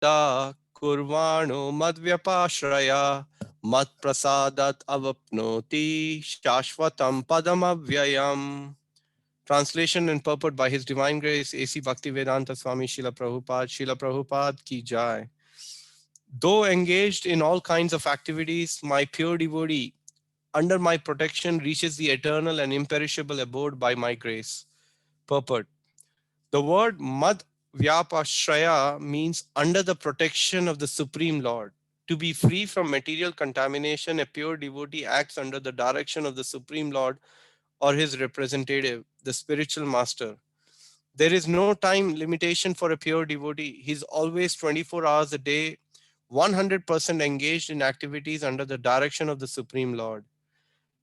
ta kurvano madvyapashraya mat prasadat avapnoti shashvatam padamavyayam. Translation and purport by His Divine Grace A.C. Bhaktivedanta Swami Srila Prabhupada. Srila Prabhupada ki jai. Though engaged in all kinds of activities, my pure devotee under my protection reaches the eternal and imperishable abode by my grace. Purport. The word Mad Vyapashraya means under the protection of the Supreme Lord. To be free from material contamination, a pure devotee acts under the direction of the Supreme Lord or his representative, the spiritual master. There is no time limitation for a pure devotee. He is always 24 hours a day, 100% engaged in activities under the direction of the Supreme Lord.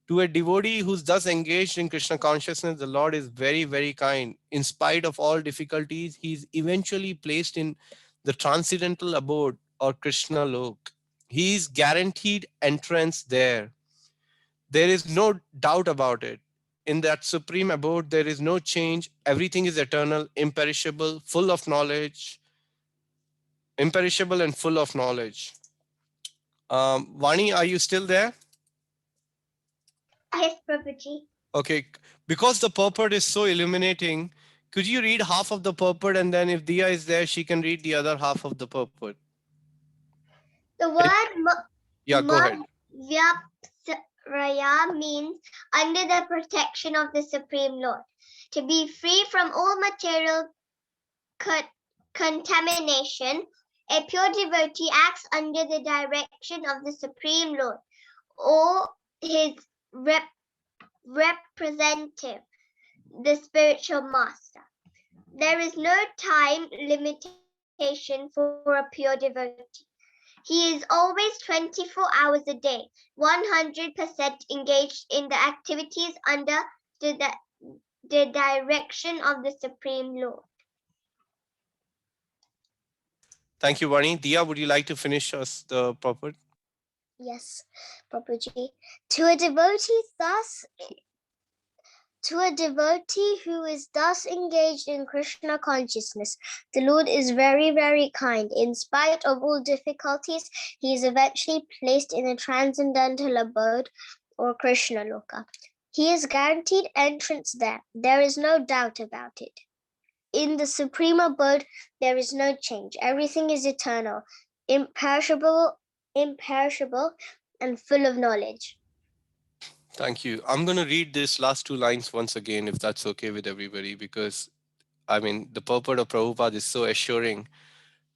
To a devotee who's thus engaged in Krishna consciousness, the Lord is very, very kind. In spite of all difficulties, he is eventually placed in the transcendental abode or Krishna Lok. He is guaranteed entrance there. There is no doubt about it. In that supreme abode, there is no change. Everything is eternal, imperishable, full of knowledge, imperishable and full of knowledge. Vani, are you still there? Yes, Prabhuji. Okay, because the purport is so illuminating, could you read half of the purport and then if Dia is there, she can read the other half of the purport? The It- word yeah, go ahead. Madhyapasraya means under the protection of the Supreme Lord. To be free from all material contamination, a pure devotee acts under the direction of the Supreme Lord or his representative, the spiritual master. There is no time limitation for a pure devotee. He is always 24 hours a day, 100% engaged in the activities under the direction of the Supreme Lord. Thank you, Vani. Dia, would you like to finish us the purport? Yes, Prabhuji. To a devotee thus To a devotee who is thus engaged in Krishna consciousness, the Lord is very, very kind. In spite of all difficulties, he is eventually placed in a transcendental abode or Krishna Loka. He is guaranteed entrance there. There is no doubt about it. In the supreme abode, there is no change. Everything is eternal, imperishable, and full of knowledge. Thank you. I'm going to read this last two lines once again, if that's okay with everybody, because I mean, the purport of Prabhupada is so assuring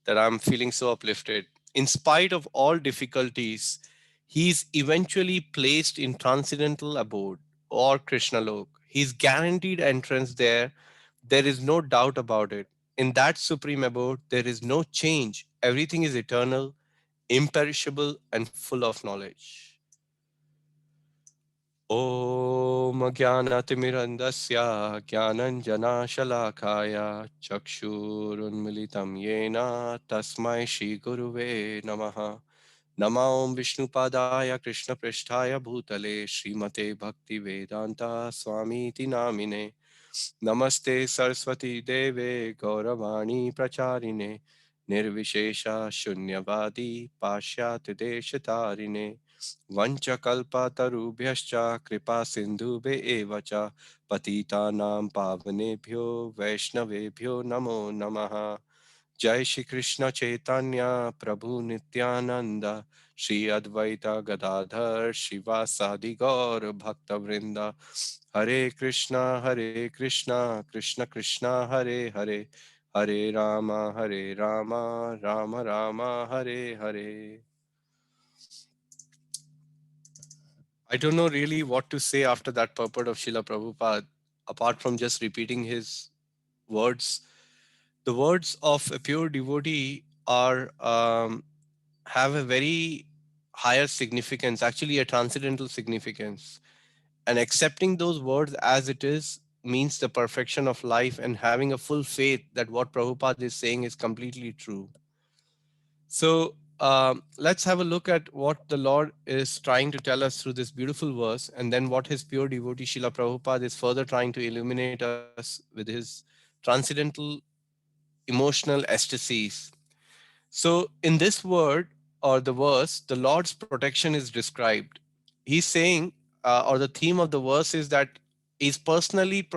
that I'm feeling so uplifted. In spite of all difficulties, he's eventually placed in transcendental abode or Krishna Lok. He's guaranteed entrance there. There is no doubt about it. In that supreme abode, there is no change. Everything is eternal, imperishable, and full of knowledge. ॐ ज्ञानतिमिरन्दस्य ज्ञानञ्जनाशलाकाय चक्षुरुन्मिलितं येन तस्मै श्रीगुरुवे नमः नमो विष्णुपादाय कृष्णपृष्ठाय भूतले श्रीमते भक्तिवेदान्ता स्वामीति नामिने नमस्ते सरस्वती देवे गौरवाणी प्रचारिणे निर्विशेष शून्यवादी पाश्चात्य देशतारिणे वंशकल्पतरुभ्यश्च कृपा सिन्धुभ्य एव च पतितानां पावनेभ्यो वैष्णवेभ्यो नमो नमः जय श्री कृष्ण चैतन्य प्रभु नित्यानंद श्री अद्वैत गदाधर शिवासादि गौर भक्तवृंद हरे Krishna Krishna Krishna Hare Hare Hare Ram Ram Ram Hare Hare. I don't know really what to say after that purport of Srila Prabhupada, apart from just repeating his words. The words of a pure devotee are have a very higher significance, actually a transcendental significance. And accepting those words as it is means the perfection of life and having a full faith that what Prabhupada is saying is completely true. So let's have a look at what the Lord is trying to tell us through this beautiful verse, and then what his pure devotee Srila Prabhupada is further trying to illuminate us with his transcendental emotional ecstasies. So in this word or the verse, the Lord's protection is described. He's saying, or the theme of the verse is that he's personally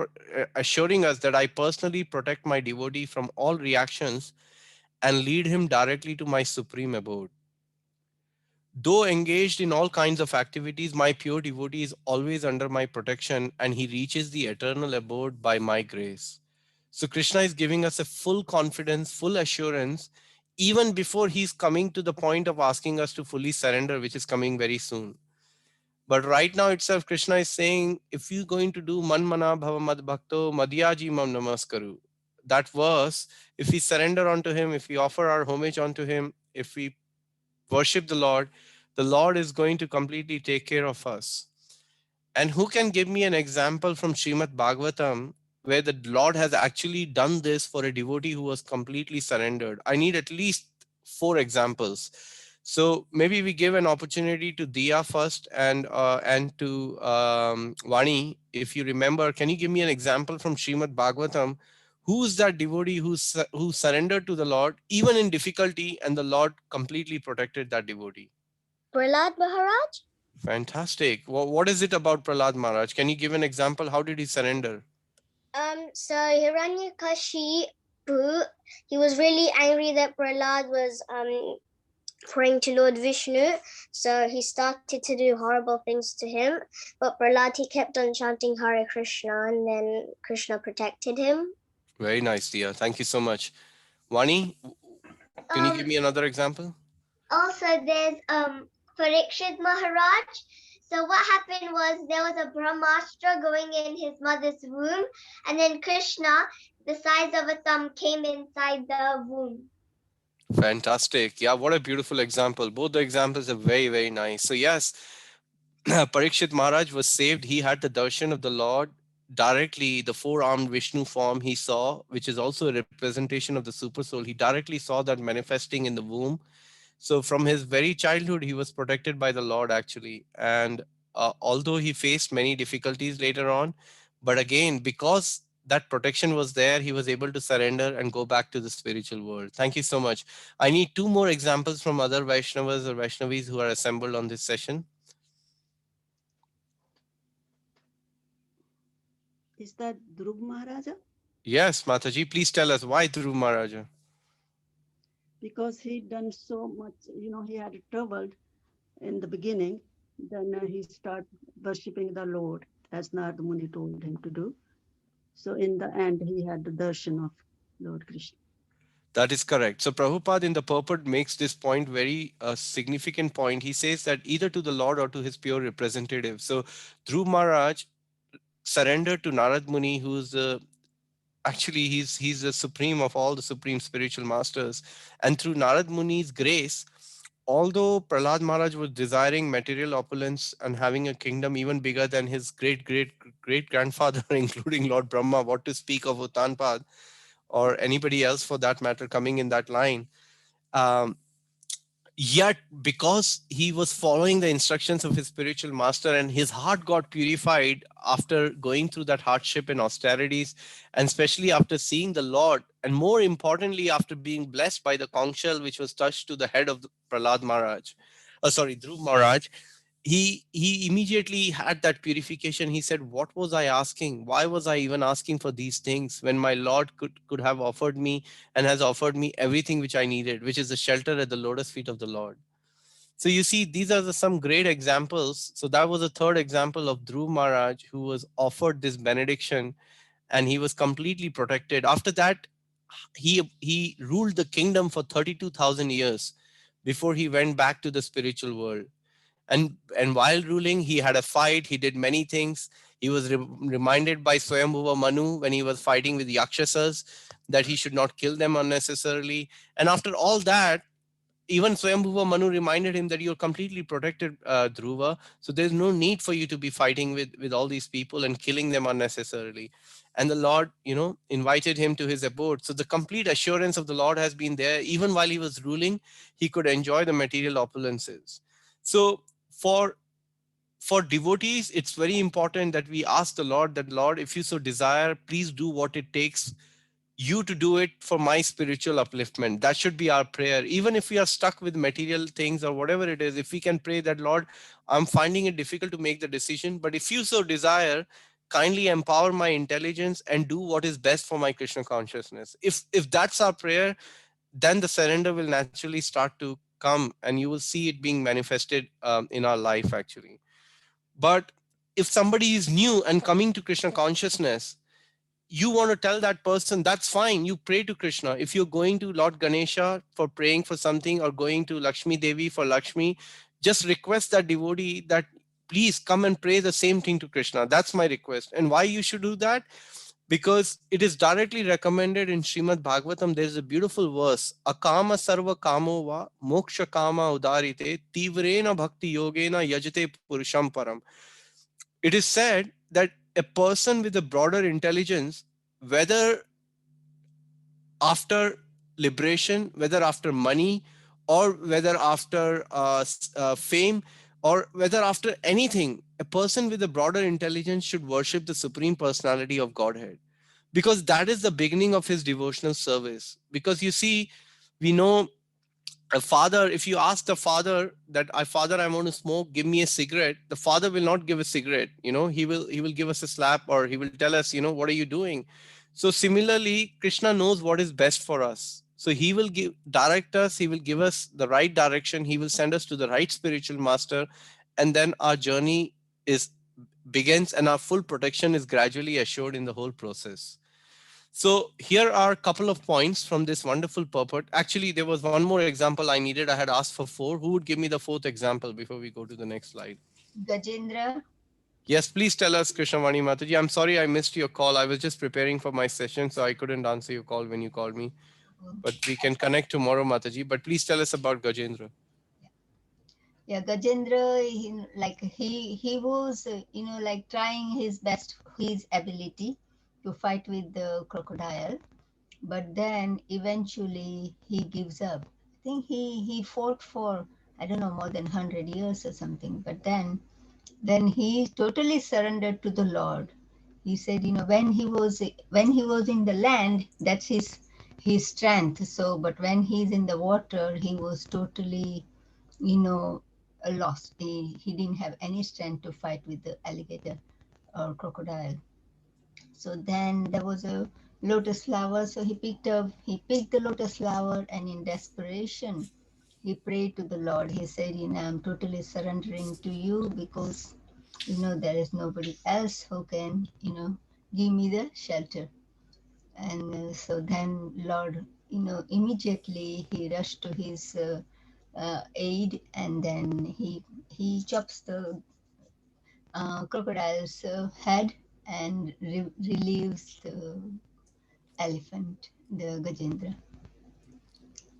assuring us that I personally protect my devotee from all reactions and lead him directly to my supreme abode. Though engaged in all kinds of activities, my pure devotee is always under my protection and he reaches the eternal abode by my grace. So Krishna is giving us a full confidence, full assurance, even before he's coming to the point of asking us to fully surrender, which is coming very soon. But right now itself, Krishna is saying, if you're going to do Manmana Bhava Mad Bhakto Madhyaji Mam Namaskaru, that verse, if we surrender unto him, if we offer our homage unto him, if we worship the Lord is going to completely take care of us. And who can give me an example from Srimad Bhagavatam where the Lord has actually done this for a devotee who was completely surrendered? I need at least 4 examples. So maybe we give an opportunity to Diya first and to Vani. If you remember, can you give me an example from Srimad Bhagavatam? Who's that devotee who surrendered to the Lord even in difficulty, and the Lord completely protected that devotee? Prahlad Maharaj? Fantastic. What is it about Prahlad Maharaj? Can you give an example? How did he surrender? So Hiranyakashipu, he was really angry that Prahlad was praying to Lord Vishnu, so he started to do horrible things to him. But Prahlad, he kept on chanting Hare Krishna, and then Krishna protected him. Very nice, dear. Thank you so much. Vani, can you give me another example? Also, there's Parikshit Maharaj. So what happened was there was a Brahmastra going in his mother's womb, and then Krishna, the size of a thumb, came inside the womb. Fantastic. Yeah, what a beautiful example. Both the examples are very, very nice. So, yes, Parikshit Maharaj was saved. He had the darshan of the Lord directly, the four-armed Vishnu form he saw, which is also a representation of the super soul. He directly saw that manifesting in the womb. So from his very childhood, he was protected by the Lord actually. And although he faced many difficulties later on, but again, because that protection was there, he was able to surrender and go back to the spiritual world. Thank you so much. I need 2 more examples from other Vaishnavas or Vaishnavis who are assembled on this session. Is that Dhruv Maharaja? Yes, Mataji, please tell us why Dhruv Maharaja? Because he done so much, he had traveled in the beginning, then he started worshipping the Lord, as Narad Muni told him to do. So in the end, he had the darshan of Lord Krishna. That is correct. So Prabhupada in the purport makes this point very significant point. He says that either to the Lord or to his pure representative. So Dhruv Maharaj surrendered to Narad Muni, who's actually he's the supreme of all the supreme spiritual masters. And through Narad Muni's grace, although Prahlad Maharaj was desiring material opulence and having a kingdom even bigger than his great grandfather, including Lord Brahma, what to speak of Uttanpad or anybody else for that matter coming in that line. Um, Yet, because he was following the instructions of his spiritual master and his heart got purified after going through that hardship and austerities, and especially after seeing the Lord, and more importantly, after being blessed by the conch shell which was touched to the head of Prahlad Maharaj, Dhruv Maharaj, he immediately had that purification. He said, what was I asking? Why was I even asking for these things when my Lord could have offered me and has offered me everything which I needed, which is the shelter at the lotus feet of the Lord? So you see, these are some great examples. So that was a third example of Dhruv Maharaj, who was offered this benediction and he was completely protected. After that, he ruled the kingdom for 32,000 years before he went back to the spiritual world. And while ruling, he had a fight. He did many things. He was reminded by Swayambhuva Manu when he was fighting with Yakshasas that he should not kill them unnecessarily. And after all that, even Swayambhuva Manu reminded him that you're completely protected, Dhruva. So there's no need for you to be fighting with all these people and killing them unnecessarily. And the Lord, invited him to his abode. So the complete assurance of the Lord has been there. Even while he was ruling, he could enjoy the material opulences. So for devotees, it's very important that we ask the Lord that, Lord, if you so desire, please do what it takes you to do it for my spiritual upliftment. That should be our prayer. Even if we are stuck with material things or whatever it is, if we can pray that, Lord, I'm finding it difficult to make the decision, but if you so desire, kindly empower my intelligence and do what is best for my Krishna consciousness. If that's our prayer, then the surrender will naturally start to come, and you will see it being manifested in our life actually. But if somebody is new and coming to Krishna consciousness, you want to tell that person, that's fine, you pray to Krishna. If you're going to Lord Ganesha for praying for something, or going to Lakshmi Devi for Lakshmi, just request that devotee that please come and pray the same thing to Krishna. That's my request. And why you should do that? Because it is directly recommended in Srimad Bhagavatam. There's a beautiful verse, akama sarva kamo va moksha kama udarite tivrena bhakti yogena yajate purusham param. It is said that a person with a broader intelligence, whether after liberation, whether after money, or whether after fame, or whether after anything, a person with a broader intelligence should worship the Supreme Personality of Godhead, because that is the beginning of his devotional service. Because you see, we know a father, if you ask the father that, father, I want to smoke, give me a cigarette, the father will not give a cigarette. He will give us a slap, or he will tell us, what are you doing? So similarly, Krishna knows what is best for us, so he will direct us, he will give us the right direction, he will send us to the right spiritual master, and then our journey is begins, and our full protection is gradually assured in the whole process. So here are a couple of points from this wonderful purport. Actually, there was one more example I needed. I had asked for 4. Who would give me the 4th example before we go to the next slide? Gajendra. Yes, please tell us, Krishnavani Mataji. I'm sorry I missed your call. I was just preparing for my session, so I couldn't answer your call when you called me. But we can connect tomorrow, Mataji. But please tell us about Gajendra. Yeah, Gajendra, he was, like trying his best, his ability to fight with the crocodile, but then eventually he gives up. I think he fought for, I don't know, more than 100 years or something, but then he totally surrendered to the Lord. He said, when he was in the land, that's his strength. So, but when he's in the water, he was totally, lost. He didn't have any strength to fight with the alligator or crocodile. So then there was a lotus flower. So he picked the lotus flower, and in desperation, he prayed to the Lord. He said, I'm totally surrendering to you, because, there is nobody else who can, give me the shelter. And so then Lord, immediately he rushed to his aid, and then he chops the crocodile's head and relieves the elephant, the Gajendra.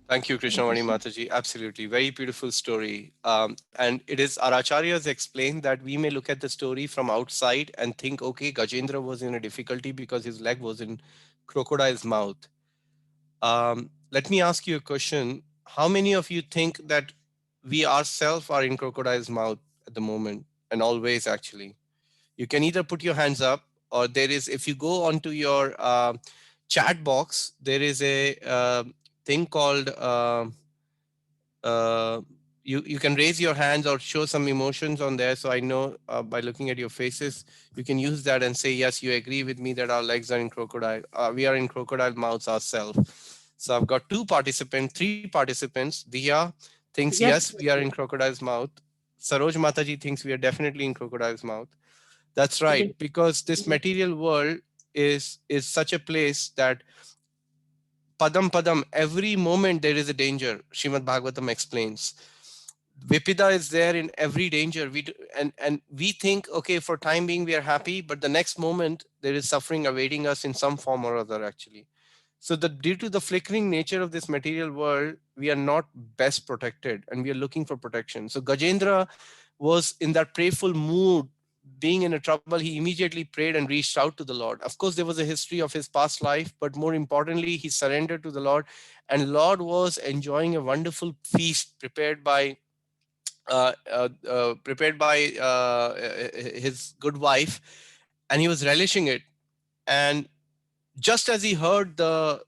Thank you, Krishnavani Mataji. Absolutely. Very beautiful story. And it is our acharyas explain that we may look at the story from outside and think, okay, Gajendra was in a difficulty because his leg was in crocodile's mouth. Let me ask you a question. How many of you think that we ourselves are in crocodile's mouth at the moment, and always actually? You can either put your hands up, or there is, if you go onto your chat box, there is a thing called you can raise your hands or show some emotions on there. So I know by looking at your faces, you can use that and say, yes, you agree with me that our legs are in crocodile. We are in crocodile mouths ourselves. So I've got 3 participants. Diya thinks, yes, we are in crocodile's mouth. Saroj Mataji thinks we are definitely in crocodile's mouth. That's right, because this material world is such a place that padam, every moment there is a danger. Srimad Bhagavatam explains. Vipida is there in every danger. And we think, okay, for time being we are happy, but the next moment there is suffering awaiting us in some form or other actually. So due to the flickering nature of this material world, we are not best protected, and we are looking for protection. So Gajendra was in that prayerful mood. Being in a trouble, he immediately prayed and reached out to the Lord. Of course, there was a history of his past life, but more importantly, he surrendered to the Lord, and Lord was enjoying a wonderful feast prepared by his good wife, and he was relishing it. And just as he heard the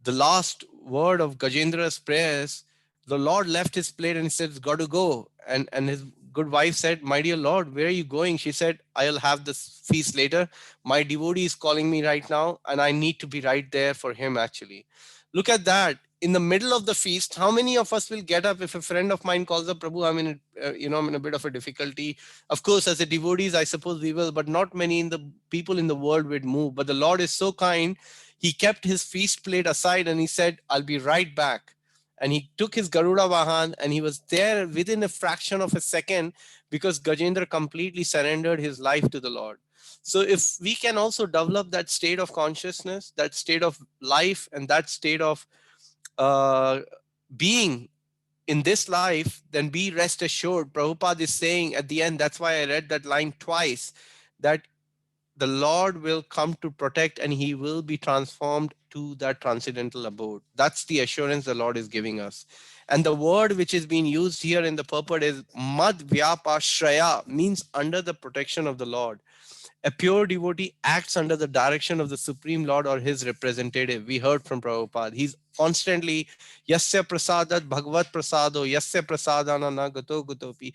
last word of Gajendra's prayers, the Lord left his plate and he said, "It's got to go." And his good wife said, "My dear Lord, where are you going?" She said, "I'll have this feast later. My devotee is calling me right now, and I need to be right there for him." Actually, look at that. In the middle of the feast, how many of us will get up if a friend of mine calls up, "Prabhu, I'm in a bit of a difficulty." Of course, as a devotees, I suppose we will, but not many in the people in the world would move. But the Lord is so kind. He kept his feast plate aside and he said, "I'll be right back." And he took his Garuda Vahan and he was there within a fraction of a second because Gajendra completely surrendered his life to the Lord. So if we can also develop that state of consciousness, that state of life, and that state of uh, being in this life, then be rest assured. Prabhupada is saying at the end, that's why I read that line twice, that the Lord will come to protect and he will be transformed to that transcendental abode. That's the assurance the Lord is giving us. And the word which is being used here in the purport is Mad Vyapashraya, means under the protection of the Lord. A pure devotee acts under the direction of the Supreme Lord or his representative. We heard from Prabhupada. He's constantly Yasya Prasadat Bhagavad Prasado, Yasya Prasadana na Gato Gatopi.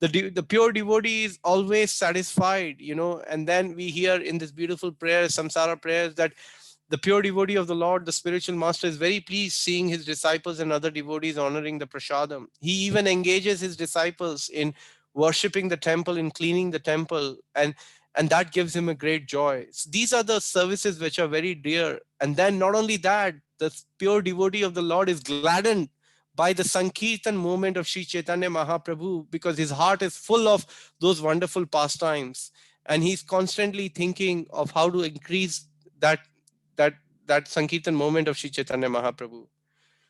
The pure devotee is always satisfied, and then we hear in this beautiful prayer, Samsara prayers, that the pure devotee of the Lord, the spiritual master, is very pleased seeing his disciples and other devotees honoring the prasadam. He even engages his disciples in worshipping the temple, in cleaning the temple, and that gives him a great joy. So these are the services which are very dear. And then not only that, the pure devotee of the Lord is gladdened by the Sankirtan movement of Sri Chaitanya Mahaprabhu, because his heart is full of those wonderful pastimes. And he's constantly thinking of how to increase that that that Sankirtan moment of Sri Chaitanya Mahaprabhu.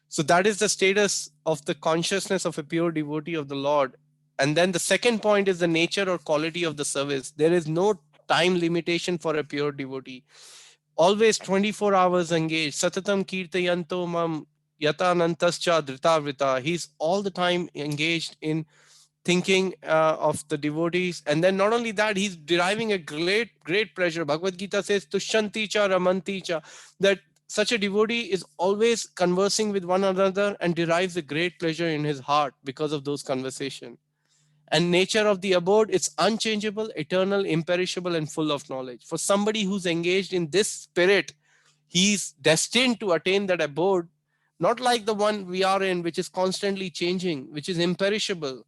So that is the status of the consciousness of a pure devotee of the Lord. And then the second point is the nature or quality of the service. There is no time limitation for a pure devotee. Always 24 hours engaged. Satatam kirtayanto mam yatanantascha dritavrita. He's all the time engaged in thinking of the devotees. And then not only that, he's deriving a great pleasure. Bhagavad Gita says, Tushanti cha ramanti cha, that such a devotee is always conversing with one another and derives a great pleasure in his heart because of those conversations. And nature of the abode, it's unchangeable, eternal, imperishable, and full of knowledge. For somebody who's engaged in this spirit, he's destined to attain that abode, not like the one we are in, which is constantly changing, which is imperishable.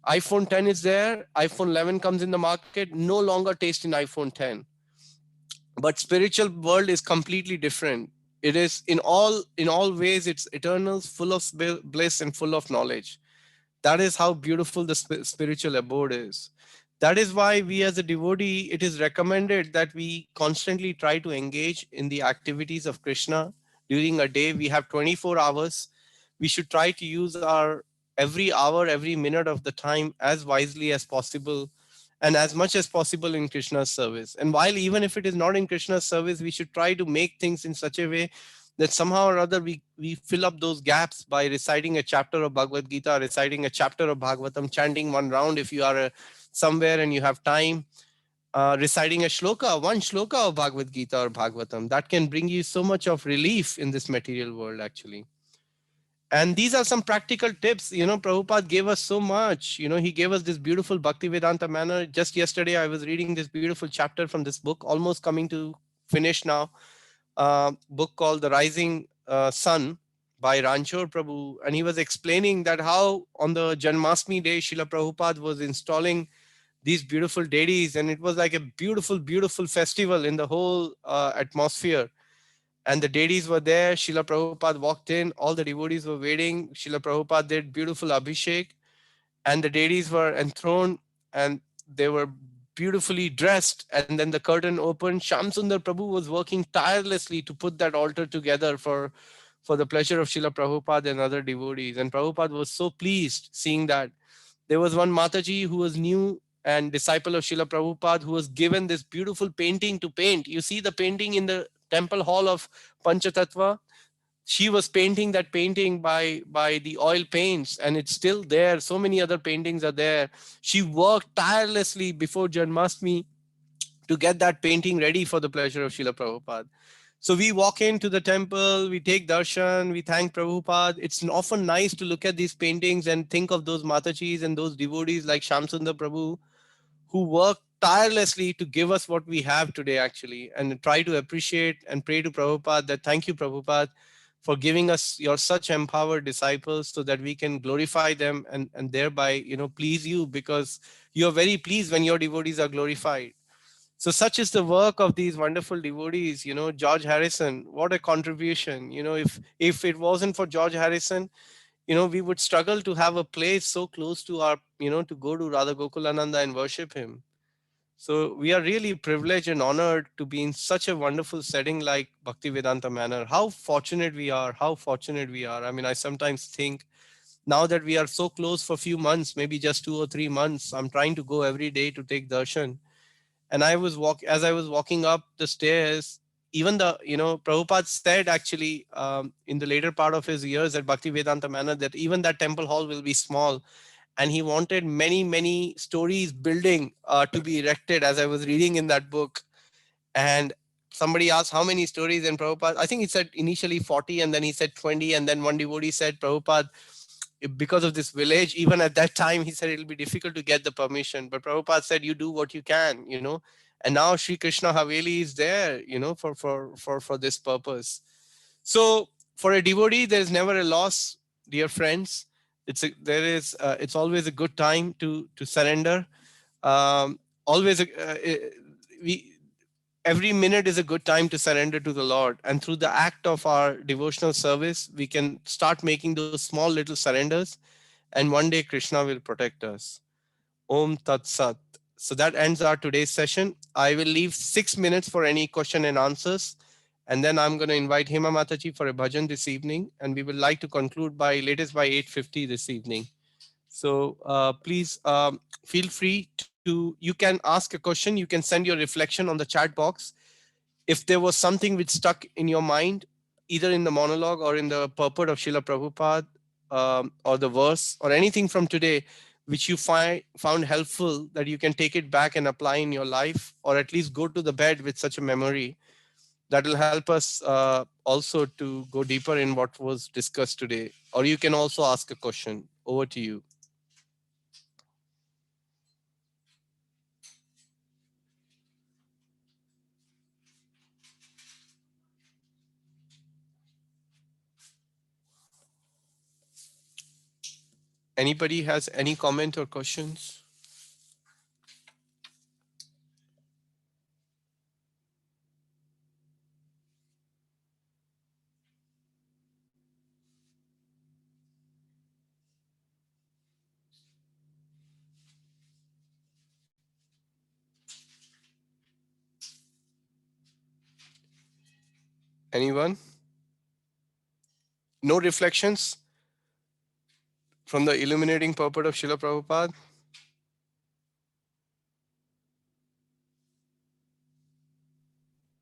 iPhone 10 is there, iPhone 11 comes in the market, no longer taste in iPhone 10. But spiritual world is completely different. It is in all ways, it's eternal, full of bliss and full of knowledge. That is how beautiful the spiritual abode is. That is why we as a devotee, it is recommended that we constantly try to engage in the activities of Krishna. During a day, we have 24 hours. We should try to use our every hour, every minute of the time as wisely as possible and as much as possible in Krishna's service. And while even if it is not in Krishna's service, we should try to make things in such a way that somehow or other we fill up those gaps by reciting a chapter of Bhagavad Gita, reciting a chapter of Bhagavatam, chanting one round if you are somewhere and you have time, reciting a shloka, one shloka of Bhagavad Gita or Bhagavatam. That can bring you so much of relief in this material world, actually. And these are some practical tips. Prabhupada gave us so much. He gave us this beautiful Bhaktivedanta manner. Just yesterday, I was reading this beautiful chapter from this book, almost coming to finish now. Book called The Rising Sun by Ranchor Prabhu. And he was explaining that how on the Janmashtami day, Srila Prabhupada was installing these beautiful deities. And it was like a beautiful, beautiful festival in the whole atmosphere. And the deities were there. Srila Prabhupada walked in. All the devotees were waiting. Srila Prabhupada did beautiful abhishek. And the deities were enthroned. And they were beautifully dressed. And then the curtain opened. Shamsundar Prabhu was working tirelessly to put that altar together for the pleasure of Srila Prabhupada and other devotees. And Prabhupada was so pleased seeing that. There was one Mataji who was new and disciple of Srila Prabhupada who was given this beautiful painting to paint. You see the painting in the temple hall of Panchatattva. She was painting that painting by the oil paints, and it's still there. So many other paintings are there. She worked tirelessly before Janmashtami to get that painting ready for the pleasure of Srila Prabhupada. So we walk into the temple, we take darshan, we thank Prabhupada. It's often nice to look at these paintings and think of those Matajis and those devotees like Shamsundar Prabhu, who work tirelessly to give us what we have today, actually, and try to appreciate and pray to Prabhupada that thank you, Prabhupada, for giving us your such empowered disciples so that we can glorify them and thereby, please you, because you're very pleased when your devotees are glorified. So such is the work of these wonderful devotees. George Harrison, what a contribution. If it wasn't for George Harrison, we would struggle to have a place so close to our, to go to Radha Gokulananda and worship him. So we are really privileged and honored to be in such a wonderful setting like Bhaktivedanta Manor. How fortunate we are. How fortunate we are. I mean, I sometimes think now that we are so close for a few months, maybe just 2 or 3 months, I'm trying to go every day to take darshan. And as I was walking up the stairs, even Prabhupada said actually in the later part of his years at Bhaktivedanta Manor that even that temple hall will be small. And he wanted many, many stories building to be erected, as I was reading in that book. And somebody asked how many stories, and Prabhupada, I think he said initially 40, and then he said 20. And then one devotee said, Prabhupada, because of this village, even at that time, he said it'll be difficult to get the permission. But Prabhupada said, you do what you can, and now Sri Krishna Haveli is there, for this purpose. So for a devotee, there's never a loss, dear friends. It's always a good time to surrender. Always, every minute is a good time to surrender to the Lord. And through the act of our devotional service, we can start making those small little surrenders. And one day Krishna will protect us. Om Tat Sat. So that ends our today's session. I will leave 6 minutes for any question and answers. And then I'm going to invite Hema Mataji for a bhajan this evening. And we would like to conclude by latest by 8:50 this evening. So please feel free you can ask a question. You can send your reflection on the chat box. If there was something which stuck in your mind, either in the monologue or in the purport of Srila Prabhupada, or the verse or anything from today, which you found helpful, that you can take it back and apply in your life, or at least go to the bed with such a memory, that will help us also to go deeper in what was discussed today. Or you can also ask a question. Over to you. Anybody has any comment or questions? Anyone? No reflections from the illuminating purport of Srila Prabhupada?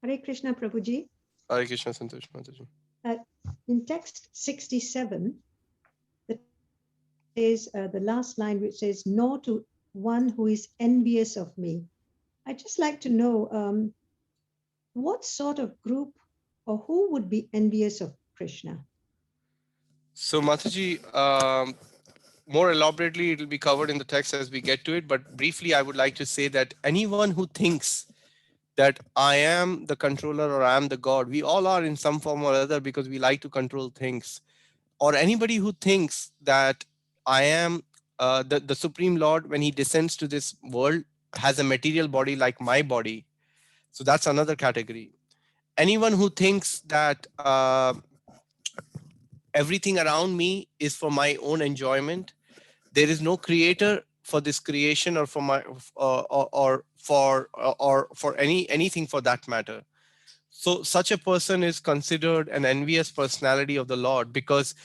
Hare Krishna, Prabhuji. Hare Krishna, Santosh Mataji. In text 67, is the last line which says, "Nor to one who is envious of me." I'd just like to know what sort of group or who would be envious of Krishna? So Mataji, more elaborately, it will be covered in the text as we get to it. But briefly, I would like to say that anyone who thinks that I am the controller or I am the God, we all are in some form or other, because we like to control things. Or anybody who thinks that I am the Supreme Lord, when he descends to this world, has a material body like my body. So that's another category. Anyone who thinks that everything around me is for my own enjoyment, there is no creator for this creation, or for my or for anything for that matter. So such a person is considered an envious personality of the Lord, because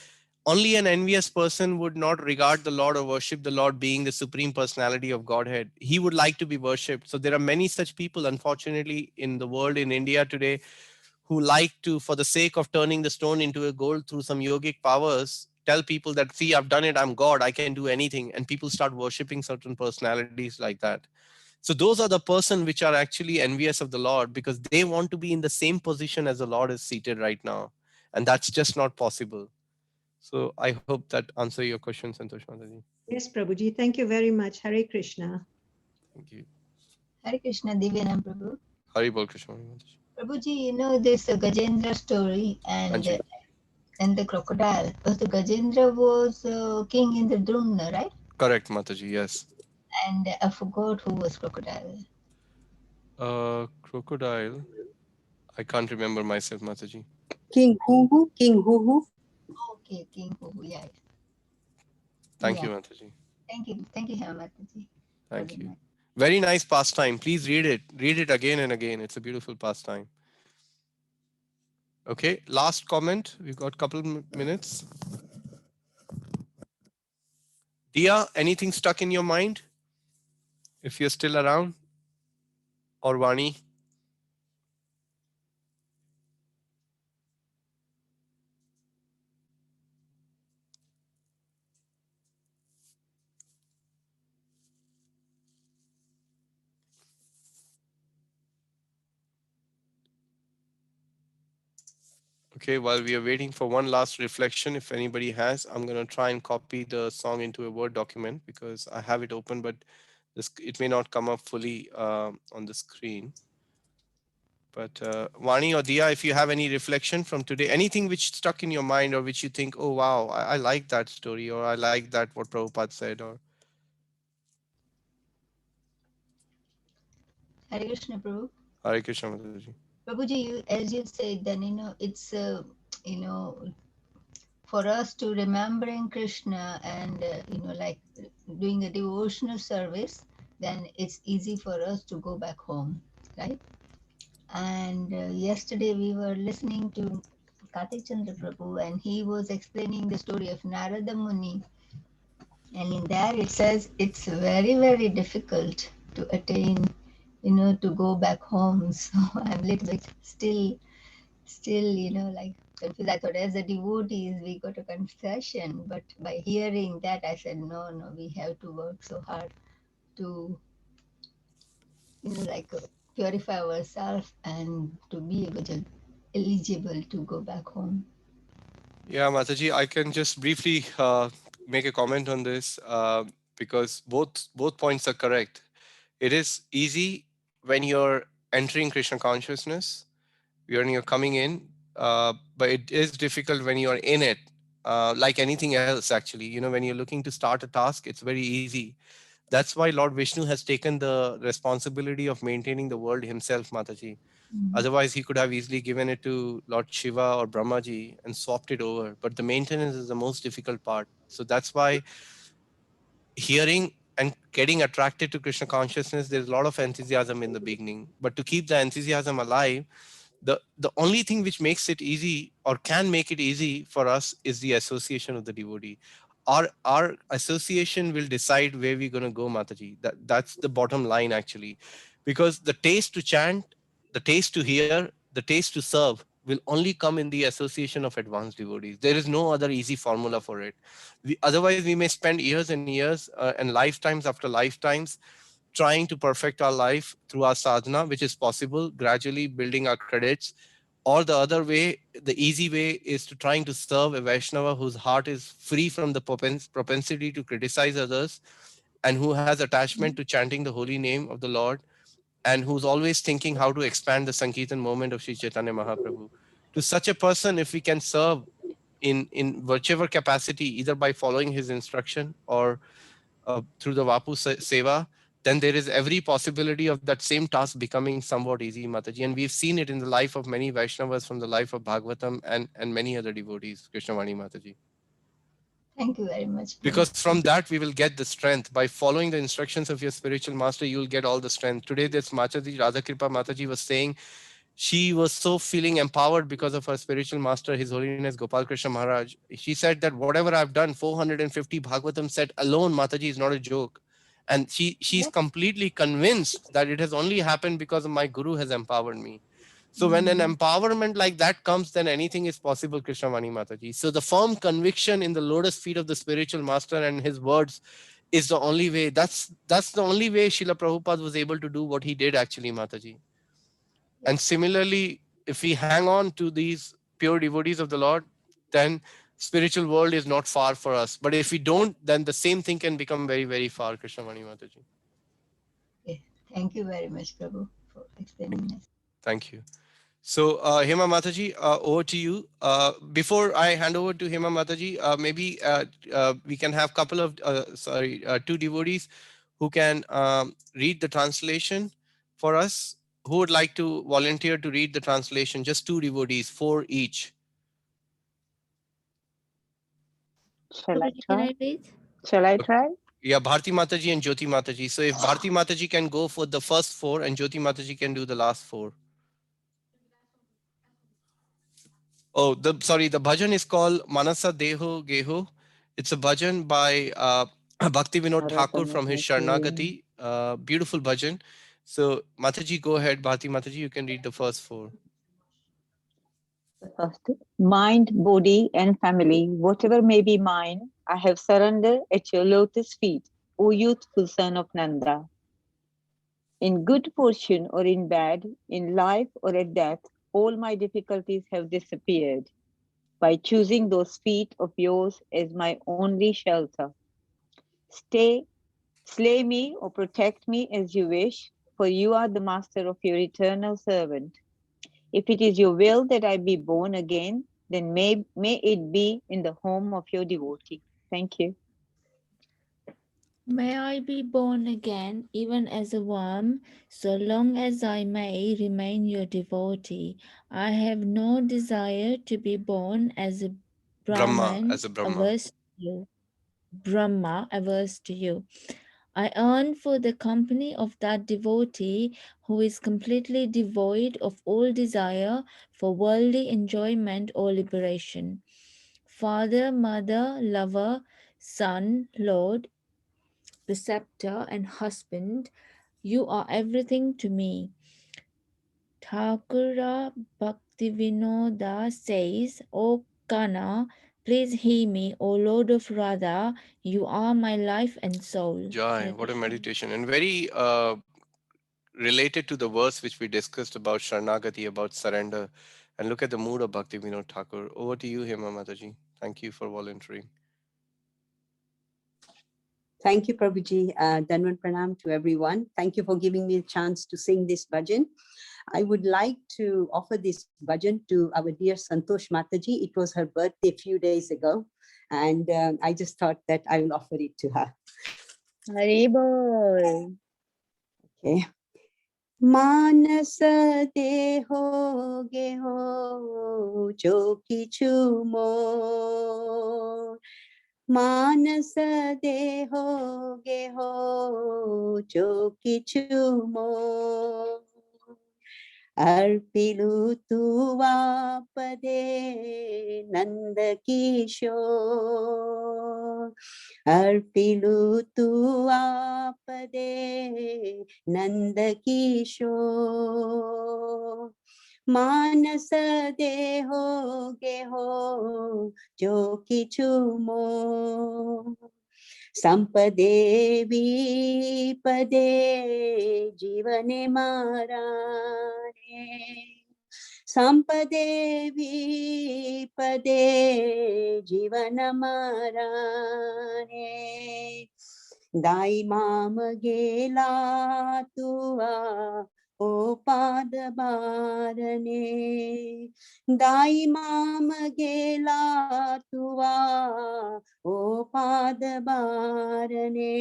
only an envious person would not regard the Lord or worship the Lord being the supreme personality of Godhead. He would like to be worshipped. So there are many such people, unfortunately, in the world, in India today, who like to, for the sake of turning the stone into a gold through some yogic powers, tell people that, see, I've done it, I'm God, I can do anything. And people start worshipping certain personalities like that. So those are the person which are actually envious of the Lord because they want to be in the same position as the Lord is seated right now. And that's just not possible. So I hope that answer your question, Santosh Mataji. Yes, Prabhuji. Thank you very much. Hare Krishna. Thank you. Hare Krishna, Divyanam Prabhu. Hari Bol Krishna Mataji. Prabhuji, you know this Gajendra story Anji. and the crocodile. Because the Gajendra was king in the Drumna, right? Correct, Mataji. Yes. And I forgot who was crocodile. Crocodile. I can't remember myself, Mataji. King Huhu, King Huhu. Okay, King Huhu, yeah. Thank Yeah. you, Mataji. Thank you, Mataji. Thank Very you. nice. Very nice pastime. Please read it. Read it again and again. It's a beautiful pastime. Okay, last comment. We've got a couple minutes. Dia, anything stuck in your mind? If you're still around? Or Vani? Okay, while we are waiting for one last reflection, if anybody has, I'm going to try and copy the song into a Word document because I have it open, but it may not come up fully on the screen. But Vani or Dia, if you have any reflection from today, anything which stuck in your mind or which you think, oh, wow, I like that story or I like that what Prabhupada said or. Hare Krishna, Prabhu. Hare Krishna Mataji. Prabhuji, as you said, then, it's, for us to remembering Krishna and, like doing a devotional service, then it's easy for us to go back home, right? And yesterday we were listening to Kartik Chandra Prabhu and he was explaining the story of Narada Muni. And in there it says it's very, very difficult to attain, to go back home. So I'm a little bit still, like confused. I thought as a devotees, we got a concession. But by hearing that, I said, no, we have to work so hard to, like purify ourselves and to be eligible to go back home. Yeah, Mataji, I can just briefly make a comment on this because both points are correct. It is easy when you're entering Krishna consciousness, when you're coming in, but it is difficult when you're in it. Like anything else, actually, when you're looking to start a task, it's very easy. That's why Lord Vishnu has taken the responsibility of maintaining the world himself, Mataji. Otherwise, he could have easily given it to Lord Shiva or Brahmaji and swapped it over. But the maintenance is the most difficult part. So that's why hearing and getting attracted to Krishna consciousness, there's a lot of enthusiasm in the beginning. But to keep the enthusiasm alive, the only thing which makes it easy or can make it easy for us is the association of the devotee. Our association will decide where we're going to go, Mataji. That's the bottom line, actually, because the taste to chant, the taste to hear, the taste to serve will only come in the association of advanced devotees. There is no other easy formula for it. Otherwise, we may spend years and years and lifetimes after lifetimes trying to perfect our life through our sadhana, which is possible, gradually building our credits. Or the other way, the easy way is to trying to serve a Vaishnava whose heart is free from the propensity to criticize others and who has attachment to chanting the holy name of the Lord and who's always thinking how to expand the Sankirtan movement of Sri Chaitanya Mahaprabhu. To such a person, if we can serve in whichever capacity, either by following his instruction or through the Vapu Seva, then there is every possibility of that same task becoming somewhat easy, Mataji. And we've seen it in the life of many Vaishnavas from the life of Bhagavatam and many other devotees, Krishnavani Mataji. Thank you very much. Because from that, we will get the strength. By following the instructions of your spiritual master, you will get all the strength. Today, this Mataji, Radhakripa Mataji was saying, she was so feeling empowered because of her spiritual master, His Holiness Gopal Krishna Maharaj. She said that whatever I've done, 450 Bhagavatam set alone, Mataji, is not a joke. And she's completely convinced that it has only happened because my Guru has empowered me. So when an empowerment like that comes, then anything is possible, Krishnavani Mataji. So the firm conviction in the lotus feet of the spiritual master and his words is the only way. That's the only way Srila Prabhupada was able to do what he did actually, Mataji. And similarly, if we hang on to these pure devotees of the Lord, then spiritual world is not far for us. But if we don't, then the same thing can become very, very far, Krishnamani Mataji. Okay. Thank you very much, Prabhu, for explaining this. Thank you. So, Hema Mataji, over to you. Before I hand over to Hema Mataji, maybe we can have couple of, two devotees who can read the translation for us. Who would like to volunteer to read the translation? Just 2 devotees, 4 each. Shall I Can try? I read? Shall I try? Yeah, Bharti Mataji and Jyoti Mataji. So if Bharti Mataji can go for the first 4 and Jyoti Mataji can do the last 4. Oh, the bhajan is called Manasa Deho Geho. It's a bhajan by Bhakti Vinod Thakur from his Sharnagati. Beautiful bhajan. So Mataji, go ahead. Bharti Mataji, you can read the first 4. First, mind, body, and family, whatever may be mine, I have surrendered at your lotus feet, O youthful son of Nanda. In good fortune or in bad, in life or at death, all my difficulties have disappeared by choosing those feet of yours as my only shelter. Slay me or protect me as you wish, for you are the master of your eternal servant. If it is your will that I be born again, then may it be in the home of your devotee. Thank you. May I be born again, even as a worm, so long as I may remain your devotee. I have no desire to be born as a Brahma, Brahman, as a Brahma. averse to you. Brahma, averse to you. I yearn for the company of that devotee who is completely devoid of all desire for worldly enjoyment or liberation. Father, mother, lover, son, lord, preceptor, and husband, you are everything to me. Thakura Bhaktivinoda says, O Kana, please hear me, O Lord of Radha, you are my life and soul. Jai, Hare what a Krishna. meditation. And very related to the verse which we discussed about Sharnagati, about surrender. And look at the mood of Bhakti Vinod Thakur. Over to you, Hema Mataji. Thank you for volunteering. Thank you, Prabhuji. Danwan Pranam to everyone. Thank you for giving me a chance to sing this bhajan. I would like to offer this bhajan to our dear Santosh Mataji. It was her birthday a few days ago, and I just thought that I will offer it to her. Haribol. Okay. Manas deho geho jo kichu mo. Manas deho geho jo kichu mo. Arpilu tuva pade Nanda Kishore. Arpilu tuva pade Nanda Kishore. Manasa deho geho jo kichu mo. Sampadevi pade jivane marane. Sampadevi pade jivana marane. Dai mam gela tua o pad barane. Dai mam gela tua o pad barane.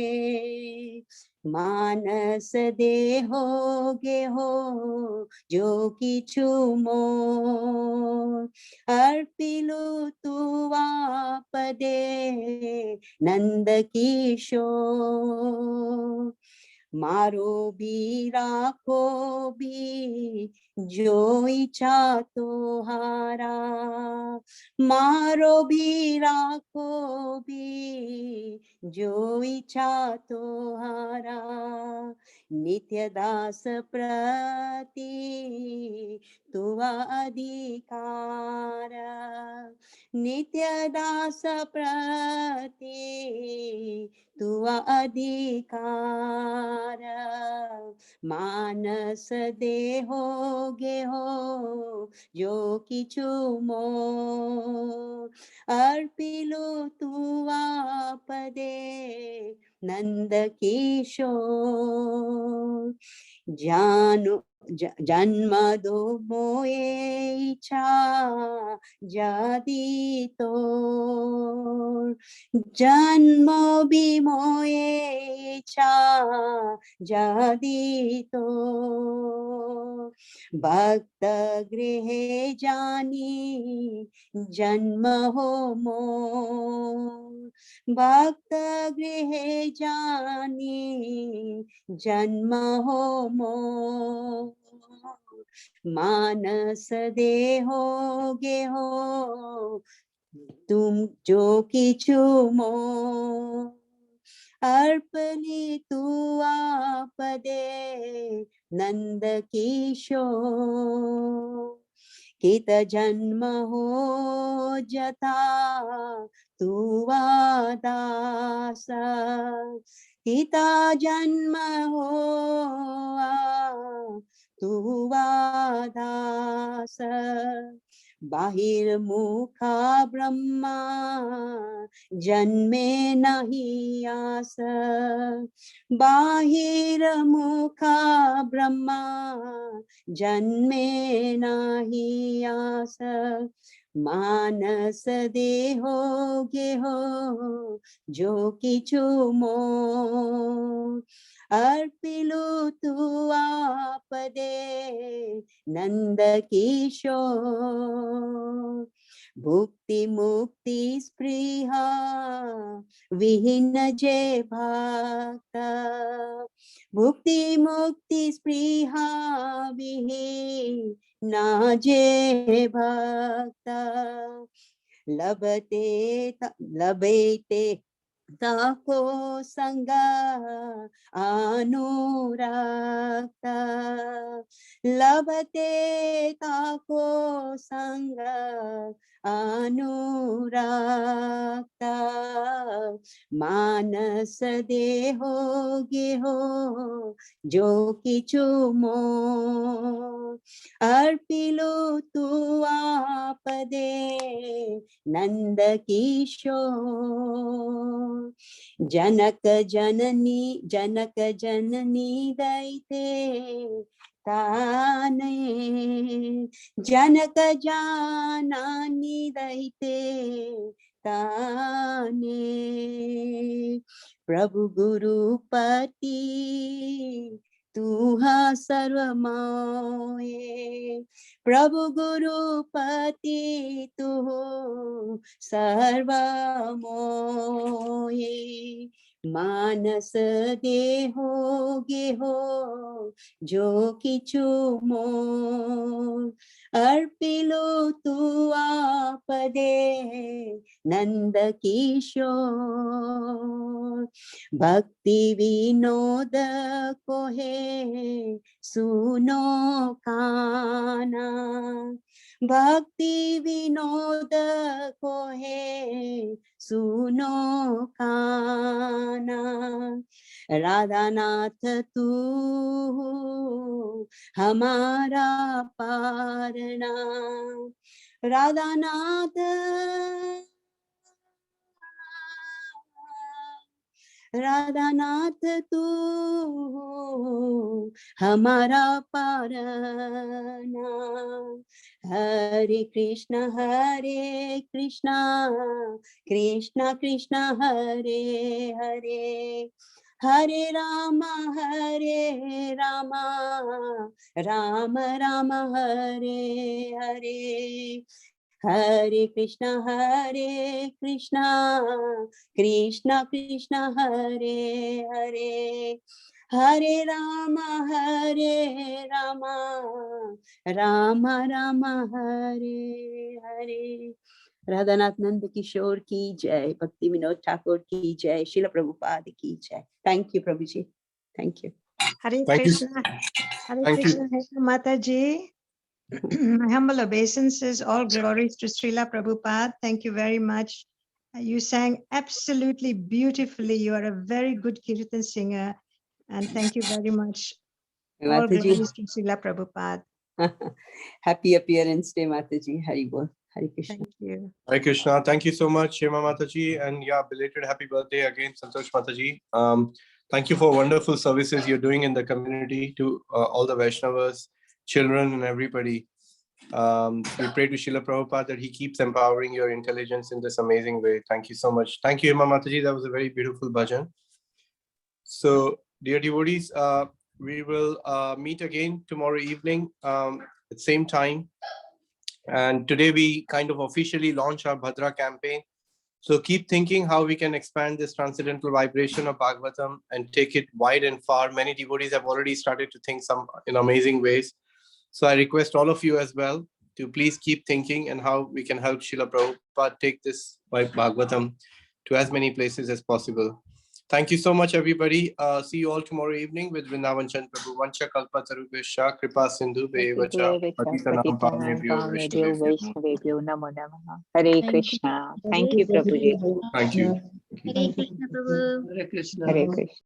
Manas deho geho jo kichu mo. Arpilu tuva pade Nanda Kishore. मारो भी राखो भी जो इच्छा तोहारा, मारो भी राखो भी जो इच्छा तोहारा, नित्य दास प्रति तुवा अधिकार, नित्य दास प्रति तुवा अधिकार, मानस देहो गेहो जो किछु मोर, अर्पिलो तुवा पदे नंद किशोर, जानो जन्म दो मोए इच्छा जादी तोर, जन्म भी मोए इच्छा जादी तोर, भक्त गृह जानी जन्म हो मोर, भक्त गृह जानी जन्म हो मोर, मानस देहो गेहो तुम जो किछु मोर, अर्पणी तू आपदे नंद किशोर, कित जन्म हो जथा तुवा दास, किता जन्म हो तुवा दास, बाहिर्मुखा ब्रह्मा जन्मे नहीं आस, बाहिर्मुखा ब्रह्मा जन्मे नहीं आस, मानस देहो गेहो जो किछु मोर, अर्पिलो तू आपदे नंद किशोर, भुक्ति मुक्ति स्पृहा विहीन जे भक्त, भुक्ति मुक्ति स्पृहा विहीन जे भक्त, लभते ताको संग अनुरक्त, लभते ताको संग अनुरक्त, मानस देहो गेहो जो किछु मोर, अर्पिलो तू आपदे नंद किशोर, जनक जननी दैते ताने, जनक जानानी दैते ताने, प्रभु गुरुपति तुहा सर्वमोये, प्रभु गुरुपति तू सर्वमोये, मानस देहो गेहो जो किछु मोर, अर्पिलो तू आपदे नंद किशोर, भक्ति विनोद कोहे सुनो काना, भक्ति विनोद कोहे सुनो काना, राधा नाथ तू हमारा पारना, राधा नाथ राधा नाथ तू हमारा पारना, हरे कृष्ण कृष्ण कृष्ण हरे हरे, हरे राम राम राम हरे हरे, हरे Krishna Krishna Krishna Hare Hare, Hare Rama, Hare Rama, Rama Rama, Hare Hare. Radhanath Nand Kishore ki jai, Bhakti Vinod Thakur ki jai, Srila Prabhupada ki jai. Thank you, Prabhuji. Thank you. Hare Thank you. Krishna. Hare Thank you. Krishna, Hare Mataji. My humble obeisances, all glories to Srila Prabhupada. Thank you very much. You sang absolutely beautifully. You are a very good Kirtan singer. And thank you very much. All Mataji. glories to Srila Prabhupada. Happy appearance day, Mataji. Hari Bol. Hare Krishna. Thank you. Hare Krishna. Thank you so much, Hema Mataji. And yeah, belated happy birthday again, Santosh Mataji. Thank you for wonderful services you're doing in the community to all the Vaishnavas, children, and everybody. We pray to Srila Prabhupada that he keeps empowering your intelligence in this amazing way. Thank you so much. Thank you, Hema Mataji. That was a very beautiful bhajan. So, dear devotees, we will meet again tomorrow evening at the same time. And today we kind of officially launch our Bhadra campaign. So keep thinking how we can expand this transcendental vibration of Bhagavatam and take it wide and far. Many devotees have already started to think some in amazing ways. So I request all of you as well to please keep thinking and how we can help Srila Prabhupada take this Bhagavatam to as many places as possible. Thank you so much, everybody. See you all tomorrow evening with Vrindavan Chand Prabhu. Vancha kalpa tarubhesha kripa sindhu bevacha patitanam pavnebhyo Vaishnavebhyo namo namaha. Hare Thank you. Krishna. Thank you, Prabhuji. Thank you. Hare Krishna Prabhu. Hare Krishna. Hare Krishna.